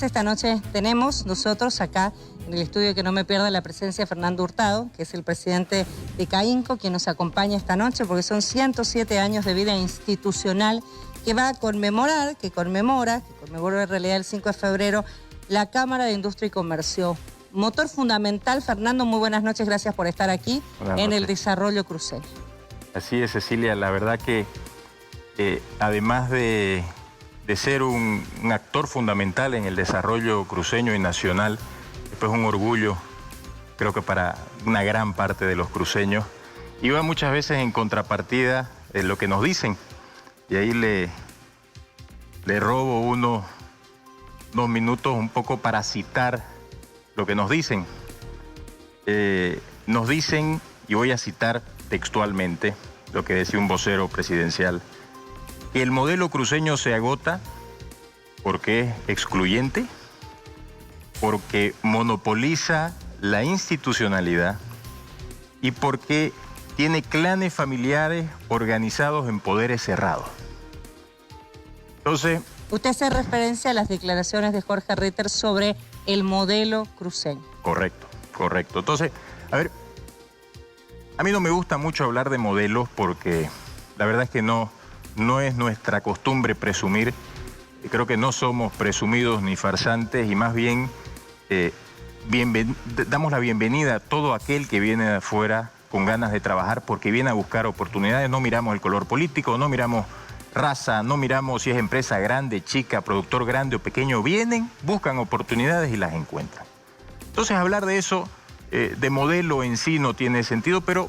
Esta noche tenemos nosotros acá en el estudio que no me pierda la presencia de Fernando Hurtado, que es el presidente de CAINCO, quien nos acompaña esta noche porque son 107 años de vida institucional que va a conmemorar, que conmemora en realidad el 5 de febrero, la Cámara de Industria y Comercio. Motor fundamental. Fernando, muy buenas noches, gracias por estar aquí en el desarrollo cruceño. Así es, Cecilia, la verdad que además de ser un actor fundamental en el desarrollo cruceño y nacional, después un orgullo, creo que para una gran parte de los cruceños, y va muchas veces en contrapartida de lo que nos dicen, y ahí le robo unos minutos un poco para citar lo que nos dicen. Nos dicen, y voy a citar textualmente lo que decía un vocero presidencial, que el modelo cruceño se agota porque es excluyente, porque monopoliza la institucionalidad y porque tiene clanes familiares organizados en poderes cerrados. Entonces... Usted hace referencia a las declaraciones de Jorge Ritter sobre el modelo cruceño. Correcto, correcto. Entonces, a ver, a mí no me gusta mucho hablar de modelos porque la verdad es que no es nuestra costumbre presumir. Creo que no somos presumidos ni farsantes y más bien damos la bienvenida a todo aquel que viene de afuera con ganas de trabajar porque viene a buscar oportunidades. No miramos el color político, no miramos raza, no miramos si es empresa grande, chica, productor grande o pequeño. Vienen, buscan oportunidades y las encuentran. Entonces hablar de eso, de modelo en sí no tiene sentido, pero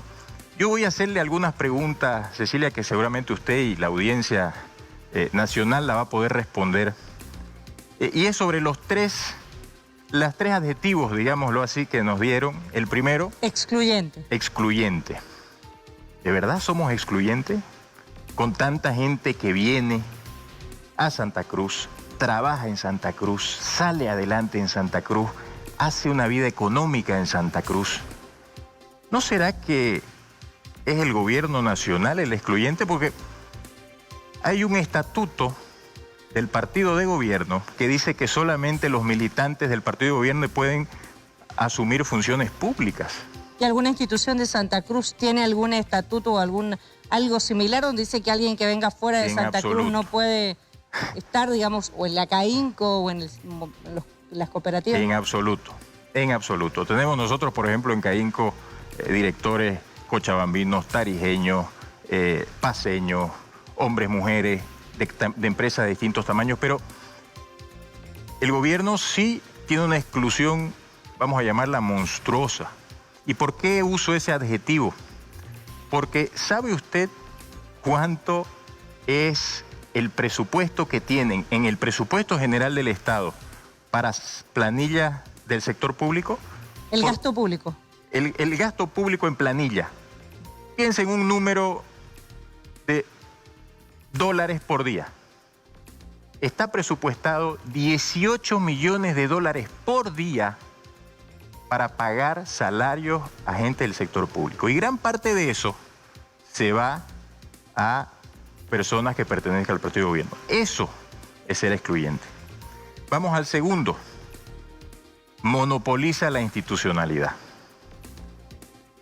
yo voy a hacerle algunas preguntas, Cecilia, que seguramente usted y la audiencia nacional la va a poder responder. Y es sobre los tres adjetivos, digámoslo así, que nos dieron. El primero... Excluyente. Excluyente. ¿De verdad somos excluyentes? Con tanta gente que viene a Santa Cruz, trabaja en Santa Cruz, sale adelante en Santa Cruz, hace una vida económica en Santa Cruz. ¿No será que es el gobierno nacional el excluyente? Porque hay un estatuto del partido de gobierno que dice que solamente los militantes del partido de gobierno pueden asumir funciones públicas. ¿Y alguna institución de Santa Cruz tiene algún estatuto o algo similar donde dice que alguien que venga fuera de Santa Cruz no puede estar, digamos, o en la CAINCO o en las cooperativas? En absoluto, en absoluto. Tenemos nosotros, por ejemplo, en CAINCO directores cochabambinos, tarijeños, paceños, hombres, mujeres, de empresas de distintos tamaños, pero el gobierno sí tiene una exclusión, vamos a llamarla monstruosa. ¿Y por qué uso ese adjetivo? Porque ¿sabe usted cuánto es el presupuesto que tienen en el presupuesto general del Estado para planillas del sector público? El gasto público. El gasto público en planilla. Piensen en un número de dólares por día. Está presupuestado 18 millones de dólares por día para pagar salarios a gente del sector público. Y gran parte de eso se va a personas que pertenezcan al partido de gobierno. Eso es ser excluyente. Vamos al segundo. Monopoliza la institucionalidad.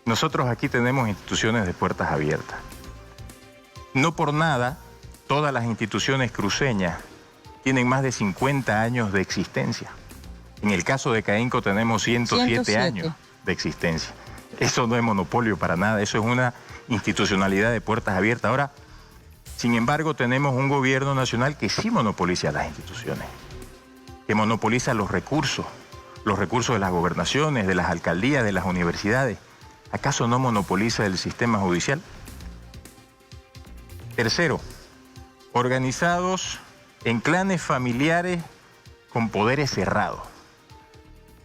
Nosotros aquí tenemos instituciones de puertas abiertas. No por nada, todas las instituciones cruceñas tienen más de 50 años de existencia. En el caso de CAINCO tenemos 107 años de existencia. Eso no es monopolio para nada, eso es una institucionalidad de puertas abiertas. Ahora, sin embargo, tenemos un gobierno nacional que sí monopoliza las instituciones, que monopoliza los recursos de las gobernaciones, de las alcaldías, de las universidades. ¿Acaso no monopoliza el sistema judicial? Tercero, organizados en clanes familiares con poderes cerrados.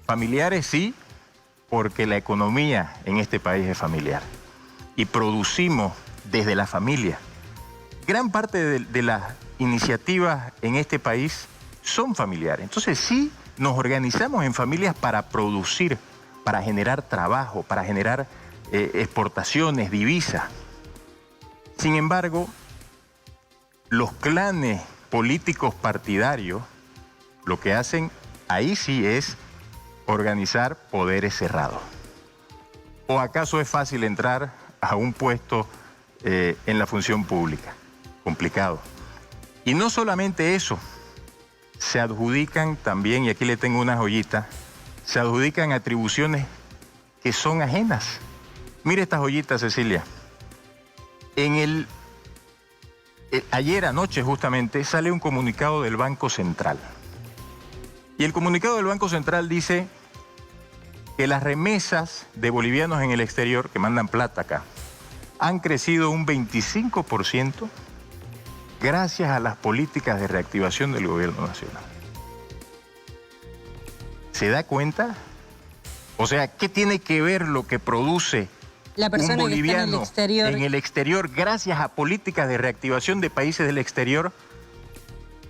Familiares sí, porque la economía en este país es familiar y producimos desde la familia. Gran parte de las iniciativas en este país son familiares. Entonces sí nos organizamos en familias para producir, para generar trabajo, para generar exportaciones, divisas. Sin embargo, los clanes políticos partidarios lo que hacen ahí sí es organizar poderes cerrados. ¿O acaso es fácil entrar a un puesto en la función pública? Complicado. Y no solamente eso, se adjudican también, y aquí le tengo una joyita, se adjudican atribuciones que son ajenas. Mire esta joyita, Cecilia. Ayer anoche justamente sale un comunicado del Banco Central. Y el comunicado del Banco Central dice que las remesas de bolivianos en el exterior, que mandan plata acá, han crecido un 25% gracias a las políticas de reactivación del gobierno nacional. ¿Se da cuenta? O sea, ¿qué tiene que ver lo que produce la persona un boliviano que está en el exterior gracias a políticas de reactivación de países del exterior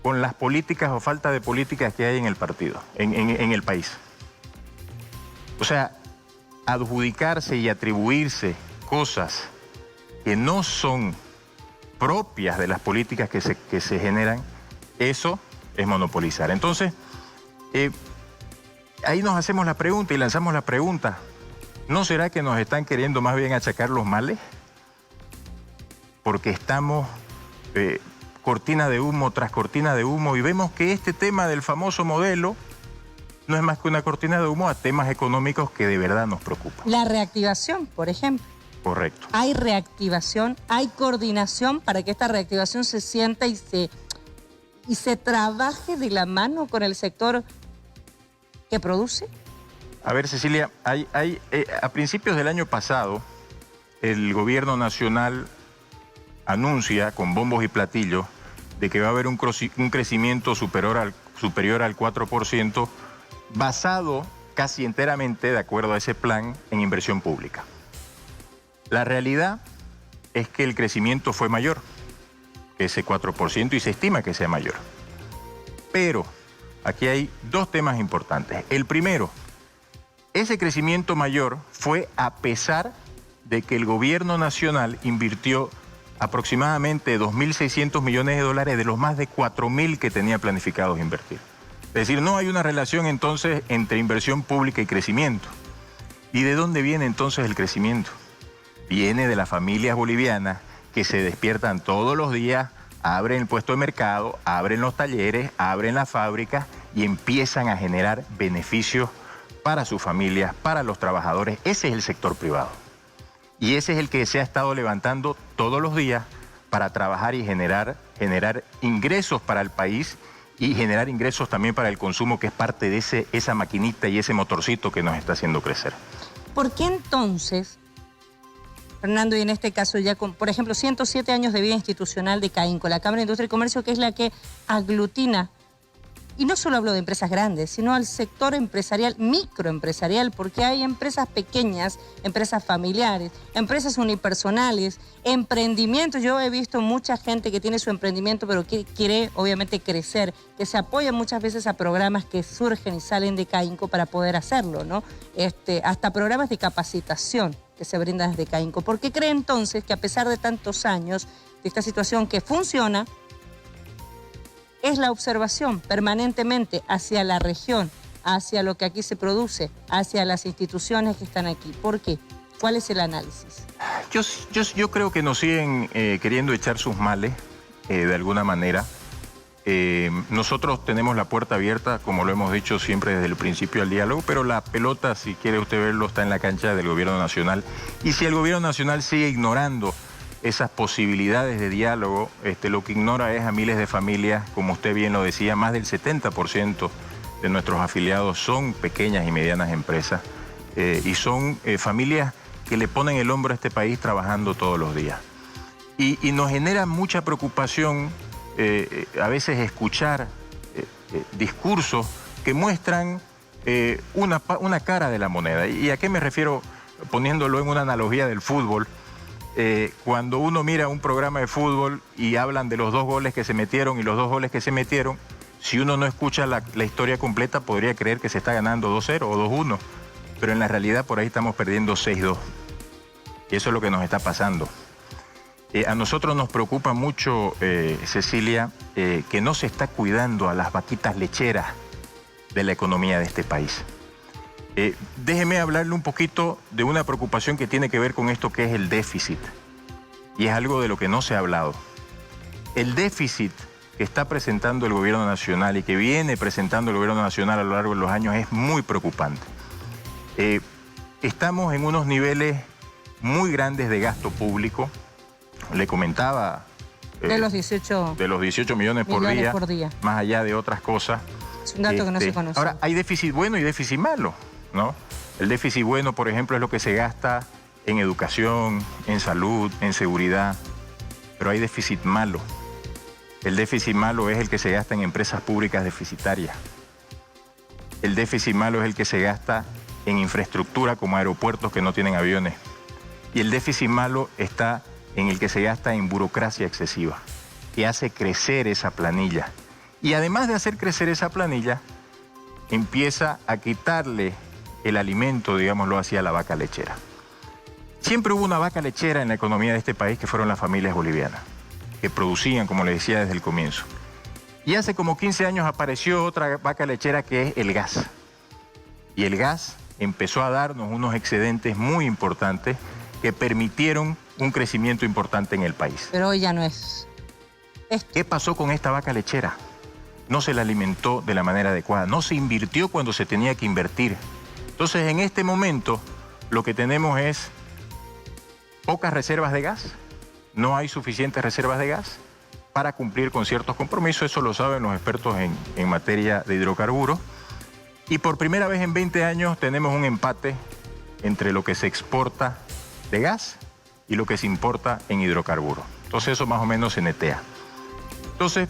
con las políticas o falta de políticas que hay en el partido, en el país? O sea, adjudicarse y atribuirse cosas que no son propias de las políticas que se generan, eso es monopolizar. Entonces, ahí nos hacemos la pregunta y lanzamos la pregunta: ¿no será que nos están queriendo más bien achacar los males? Porque estamos cortina de humo tras cortina de humo y vemos que este tema del famoso modelo no es más que una cortina de humo a temas económicos que de verdad nos preocupan. La reactivación, por ejemplo. Correcto. Hay reactivación, hay coordinación para que esta reactivación se sienta y se trabaje de la mano con el sector que produce. A ver, Cecilia, a principios del año pasado, el gobierno nacional anuncia con bombos y platillos de que va a haber un crecimiento superior al 4%, basado casi enteramente, de acuerdo a ese plan, en inversión pública. La realidad es que el crecimiento fue mayor que ese 4% y se estima que sea mayor. Pero aquí hay dos temas importantes. El primero, ese crecimiento mayor fue a pesar de que el gobierno nacional invirtió aproximadamente 2.600 millones de dólares de los más de 4.000 que tenía planificados invertir. Es decir, no hay una relación entonces entre inversión pública y crecimiento. ¿Y de dónde viene entonces el crecimiento? Viene de las familias bolivianas que se despiertan todos los días, abren el puesto de mercado, abren los talleres, abren las fábricas y empiezan a generar beneficios para sus familias, para los trabajadores. Ese es el sector privado. Y ese es el que se ha estado levantando todos los días para trabajar y generar ingresos para el país y generar ingresos también para el consumo, que es parte de esa maquinita y ese motorcito que nos está haciendo crecer. ¿Por qué entonces, Fernando, y en este caso ya con, por ejemplo, 107 años de vida institucional de CAINCO, la Cámara de Industria y Comercio, que es la que aglutina, y no solo hablo de empresas grandes, sino al sector empresarial, microempresarial, porque hay empresas pequeñas, empresas familiares, empresas unipersonales, emprendimientos? Yo he visto mucha gente que tiene su emprendimiento, pero que quiere obviamente crecer, que se apoya muchas veces a programas que surgen y salen de CAINCO para poder hacerlo, ¿no? Hasta programas de capacitación que se brindan desde CAINCO. ¿Por qué cree entonces que a pesar de tantos años de esta situación que funciona, es la observación permanentemente hacia la región, hacia lo que aquí se produce, hacia las instituciones que están aquí? ¿Por qué? ¿Cuál es el análisis? Yo creo que nos siguen queriendo echar sus males de alguna manera. Nosotros tenemos la puerta abierta, como lo hemos dicho siempre desde el principio, al diálogo, pero la pelota, si quiere usted verlo, está en la cancha del gobierno nacional. Y si el gobierno nacional sigue ignorando esas posibilidades de diálogo, lo que ignora es a miles de familias, como usted bien lo decía, más del 70% de nuestros afiliados son pequeñas y medianas empresas y son familias que le ponen el hombro a este país trabajando todos los días. Y nos genera mucha preocupación a veces escuchar discursos que muestran una cara de la moneda. ¿Y a qué me refiero poniéndolo en una analogía del fútbol? Cuando uno mira un programa de fútbol y hablan de los 2 goles que se metieron y los 2 goles que se metieron, si uno no escucha la historia completa podría creer que se está ganando 2-0 o 2-1, pero en la realidad por ahí estamos perdiendo 6-2. Y eso es lo que nos está pasando. A nosotros nos preocupa mucho, Cecilia, que no se está cuidando a las vaquitas lecheras de la economía de este país. Déjeme hablarle un poquito de una preocupación que tiene que ver con esto que es el déficit. Y es algo de lo que no se ha hablado. El déficit que está presentando el gobierno nacional y que viene presentando el gobierno nacional a lo largo de los años es muy preocupante. Estamos en unos niveles muy grandes de gasto público. Le comentaba... de los 18 millones por día, más allá de otras cosas. Es un dato que no se conoce. Ahora, hay déficit bueno y déficit malo, ¿no? El déficit bueno, por ejemplo, es lo que se gasta en educación, en salud, en seguridad. Pero hay déficit malo. El déficit malo es el que se gasta en empresas públicas deficitarias. El déficit malo es el que se gasta en infraestructura como aeropuertos que no tienen aviones. Y el déficit malo está en el que se gasta en burocracia excesiva, que hace crecer esa planilla. Y además de hacer crecer esa planilla, empieza a quitarle el alimento, digámoslo así, a la vaca lechera. Siempre hubo una vaca lechera en la economía de este país que fueron las familias bolivianas, que producían, como les decía, desde el comienzo. Y hace como 15 años apareció otra vaca lechera que es el gas. Y el gas empezó a darnos unos excedentes muy importantes que permitieron un crecimiento importante en el país. Pero hoy ya no es. ¿Qué pasó con esta vaca lechera? No se la alimentó de la manera adecuada, no se invirtió cuando se tenía que invertir. Entonces, en este momento, lo que tenemos es pocas reservas de gas, no hay suficientes reservas de gas para cumplir con ciertos compromisos, eso lo saben los expertos en materia de hidrocarburos. Y por primera vez en 20 años tenemos un empate entre lo que se exporta de gas y lo que se importa en hidrocarburos. Entonces eso más o menos se netea. Entonces,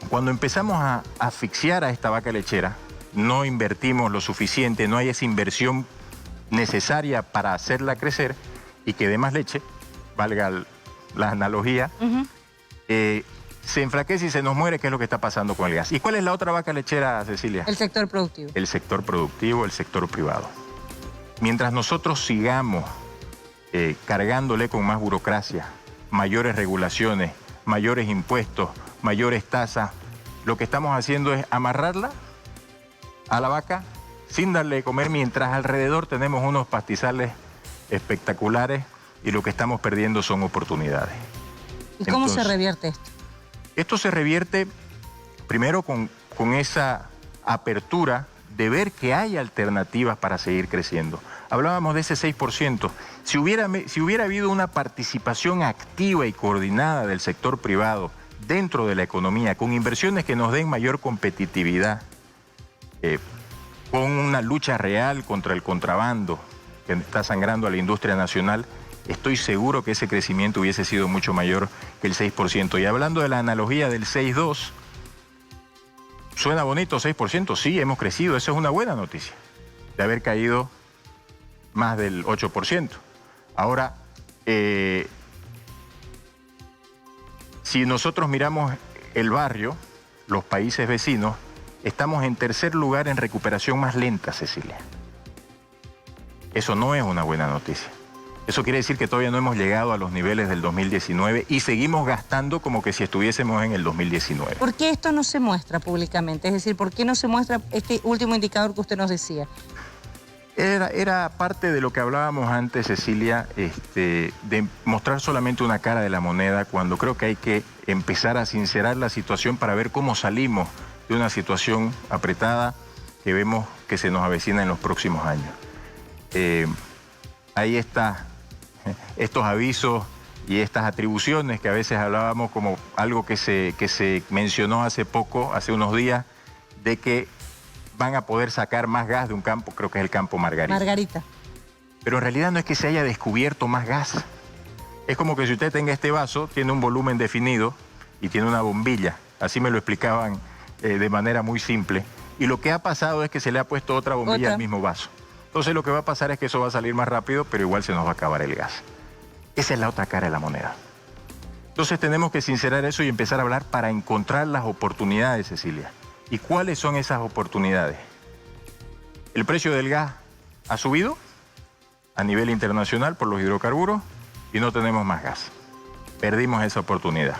cuando empezamos a asfixiar a esta vaca lechera, no invertimos lo suficiente, no hay esa inversión necesaria para hacerla crecer y que dé más leche, valga la analogía, se enflaquece y se nos muere, que es lo que está pasando con el gas. ¿Y cuál es la otra vaca lechera, Cecilia? El sector productivo. El sector productivo, el sector privado. Mientras nosotros sigamos cargándole con más burocracia, mayores regulaciones, mayores impuestos, mayores tasas, lo que estamos haciendo es amarrarla a la vaca sin darle de comer, mientras alrededor tenemos unos pastizales espectaculares y lo que estamos perdiendo son oportunidades. ¿Y cómo se revierte esto? Esto se revierte primero con esa apertura de ver que hay alternativas para seguir creciendo. Hablábamos de ese 6%. Si hubiera habido una participación activa y coordinada del sector privado dentro de la economía, con inversiones que nos den mayor competitividad, con una lucha real contra el contrabando que está sangrando a la industria nacional, estoy seguro que ese crecimiento hubiese sido mucho mayor que el 6%. Y hablando de la analogía del 6,2%, ¿suena bonito 6%? Sí, hemos crecido, eso es una buena noticia, de haber caído más del 8%. Ahora, si nosotros miramos el barrio, los países vecinos, estamos en tercer lugar en recuperación más lenta, Cecilia. Eso no es una buena noticia. Eso quiere decir que todavía no hemos llegado a los niveles del 2019 y seguimos gastando como que si estuviésemos en el 2019. ¿Por qué esto no se muestra públicamente? Es decir, ¿por qué no se muestra este último indicador que usted nos decía? Era parte de lo que hablábamos antes, Cecilia, de mostrar solamente una cara de la moneda, cuando creo que hay que empezar a sincerar la situación para ver cómo salimos de una situación apretada que vemos que se nos avecina en los próximos años. Ahí está estos avisos y estas atribuciones que a veces hablábamos como algo que se mencionó hace poco, hace unos días, de que van a poder sacar más gas de un campo, creo que es el campo Margarita. Pero en realidad no es que se haya descubierto más gas. Es como que si usted tenga este vaso, tiene un volumen definido y tiene una bombilla. Así me lo explicaban de manera muy simple. Y lo que ha pasado es que se le ha puesto otra bombilla al mismo vaso. Entonces lo que va a pasar es que eso va a salir más rápido, pero igual se nos va a acabar el gas. Esa es la otra cara de la moneda. Entonces tenemos que sincerar eso y empezar a hablar para encontrar las oportunidades, Cecilia. ¿Y cuáles son esas oportunidades? El precio del gas ha subido a nivel internacional por los hidrocarburos y no tenemos más gas. Perdimos esa oportunidad.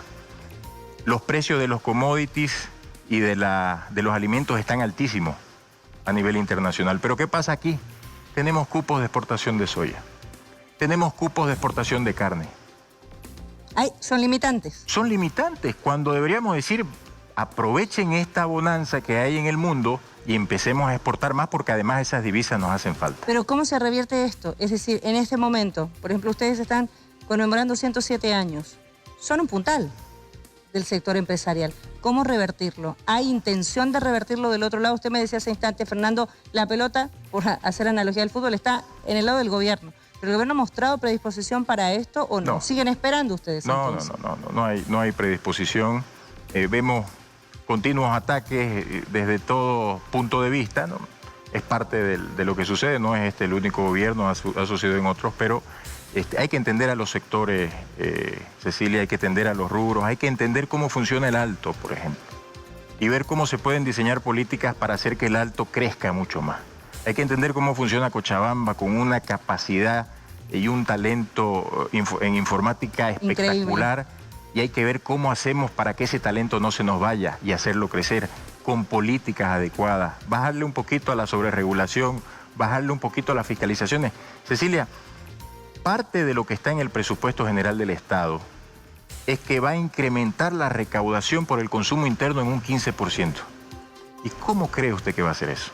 Los precios de los commodities y de los alimentos están altísimos. a nivel internacional. Pero ¿qué pasa aquí? Tenemos cupos de exportación de soya, tenemos cupos de exportación de carne. Son limitantes. Son limitantes, cuando deberíamos decir, aprovechen esta bonanza que hay en el mundo y empecemos a exportar más, porque además esas divisas nos hacen falta. Pero ¿cómo se revierte esto? Es decir, en este momento, por ejemplo, ustedes están conmemorando 107 años. Son un puntal del sector empresarial. ¿Cómo revertirlo? ¿Hay intención de revertirlo del otro lado? Usted me decía hace instante, Fernando, la pelota, por hacer analogía del fútbol, está en el lado del gobierno. ¿Pero el gobierno ha mostrado predisposición para esto o no? ¿Siguen esperando ustedes? No hay predisposición. Vemos continuos ataques desde todo punto de vista, ¿no? Es parte de lo que sucede, no es el único gobierno, ha sucedido en otros, pero hay que entender a los sectores, Cecilia, hay que entender a los rubros, hay que entender cómo funciona el Alto, por ejemplo, y ver cómo se pueden diseñar políticas para hacer que el Alto crezca mucho más. Hay que entender cómo funciona Cochabamba con una capacidad y un talento en informática espectacular. Increíble. Y hay que ver cómo hacemos para que ese talento no se nos vaya y hacerlo crecer con políticas adecuadas. Bajarle un poquito a la sobreregulación, bajarle un poquito a las fiscalizaciones. Cecilia, parte de lo que está en el presupuesto general del Estado es que va a incrementar la recaudación por el consumo interno en un 15%. ¿Y cómo cree usted que va a hacer eso?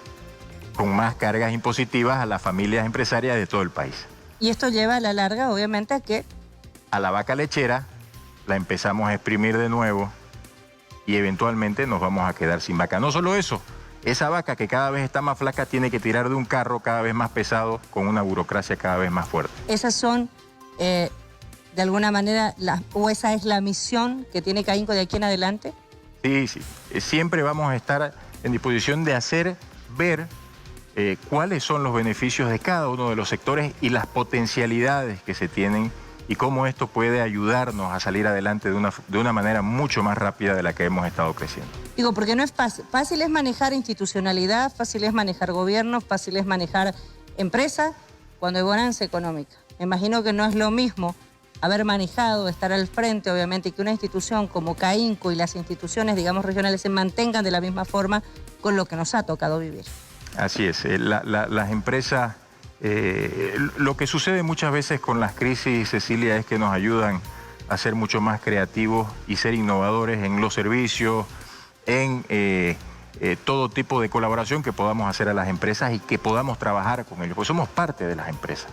Con más cargas impositivas a las familias empresarias de todo el país. Y esto lleva a la larga, obviamente, ¿a qué? A la vaca lechera la empezamos a exprimir de nuevo y eventualmente nos vamos a quedar sin vaca. No solo eso, esa vaca que cada vez está más flaca tiene que tirar de un carro cada vez más pesado con una burocracia cada vez más fuerte. Esas son, de alguna manera, o esa es la misión que tiene Cainco de aquí en adelante. Sí. Siempre vamos a estar en disposición de hacer ver cuáles son los beneficios de cada uno de los sectores y las potencialidades que se tienen y cómo esto puede ayudarnos a salir adelante de una manera mucho más rápida de la que hemos estado creciendo. Digo, porque no es fácil. Fácil es manejar institucionalidad, fácil es manejar gobierno, fácil es manejar empresa cuando hay bonanza económica. Me imagino que no es lo mismo haber manejado, estar al frente, obviamente, y que una institución como Cainco y las instituciones, digamos, regionales se mantengan de la misma forma con lo que nos ha tocado vivir. Así es. Las empresas... lo que sucede muchas veces con las crisis, Cecilia, es que nos ayudan a ser mucho más creativos y ser innovadores en los servicios, en todo tipo de colaboración que podamos hacer a las empresas y que podamos trabajar con ellos, pues somos parte de las empresas.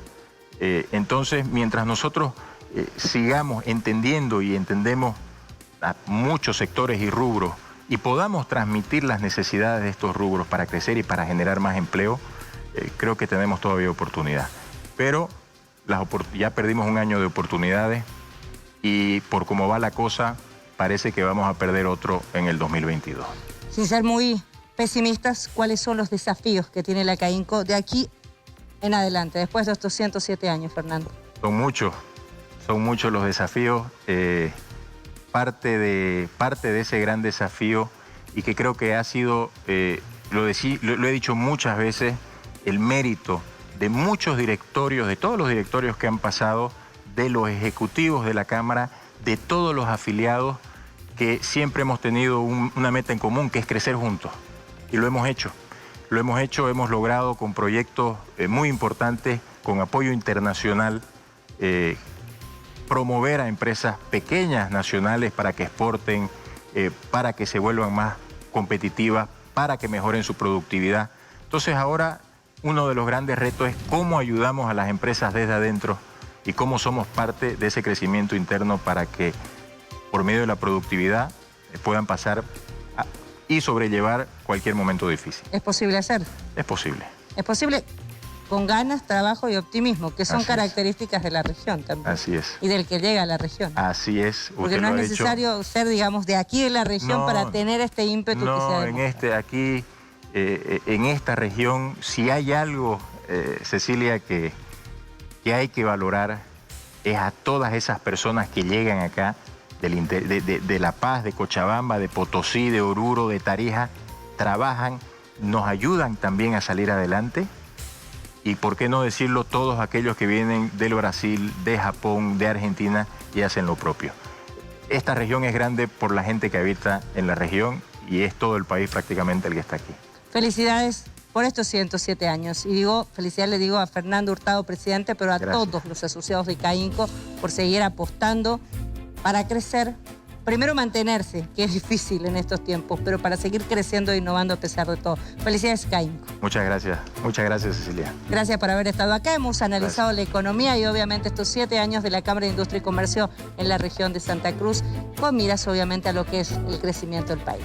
Entonces, mientras nosotros sigamos entendiendo y entendemos a muchos sectores y rubros y podamos transmitir las necesidades de estos rubros para crecer y para generar más empleo, creo que tenemos todavía oportunidad. Pero ya perdimos un año de oportunidades y por cómo va la cosa, parece que vamos a perder otro en el 2022. Sin ser muy pesimistas, ¿cuáles son los desafíos que tiene la Cainco de aquí en adelante, después de estos 107 años, Fernando? Son muchos los desafíos. Parte de ese gran desafío y que creo que ha sido, lo he dicho muchas veces, el mérito de muchos directorios, de todos los directorios que han pasado, de los ejecutivos de la Cámara, de todos los afiliados, que siempre hemos tenido una meta en común, que es crecer juntos. Y lo hemos hecho. Hemos logrado con proyectos muy importantes, con apoyo internacional, promover a empresas pequeñas nacionales para que exporten, para que se vuelvan más competitivas, para que mejoren su productividad. Entonces ahora uno de los grandes retos es cómo ayudamos a las empresas desde adentro y cómo somos parte de ese crecimiento interno para que por medio de la productividad puedan pasar y sobrellevar cualquier momento difícil. ¿Es posible hacer? Es posible. Es posible con ganas, trabajo y optimismo, que son características de la región también. Así es. Y del que llega a la región. Así es. Porque no es necesario ser, digamos, de aquí de la región para tener este ímpetu que se ha demostrado. En esta región, si hay algo, Cecilia, que hay que valorar, es a todas esas personas que llegan acá, de La Paz, de Cochabamba, de Potosí, de Oruro, de Tarija, trabajan, nos ayudan también a salir adelante. Y por qué no decirlo, todos aquellos que vienen del Brasil, de Japón, de Argentina y hacen lo propio. Esta región es grande por la gente que habita en la región y es todo el país prácticamente el que está aquí. Felicidades por estos 107 años. Y digo, felicidades le digo a Fernando Hurtado, presidente, pero a Gracias. todos los asociados de CAINCO por seguir apostando para crecer. Primero mantenerse, que es difícil en estos tiempos, pero para seguir creciendo e innovando a pesar de todo. Felicidades, CAINCO. Muchas gracias, Cecilia. Gracias por haber estado acá. Hemos analizado la economía y obviamente estos 7 años de la Cámara de Industria y Comercio en la región de Santa Cruz, con miras obviamente a lo que es el crecimiento del país.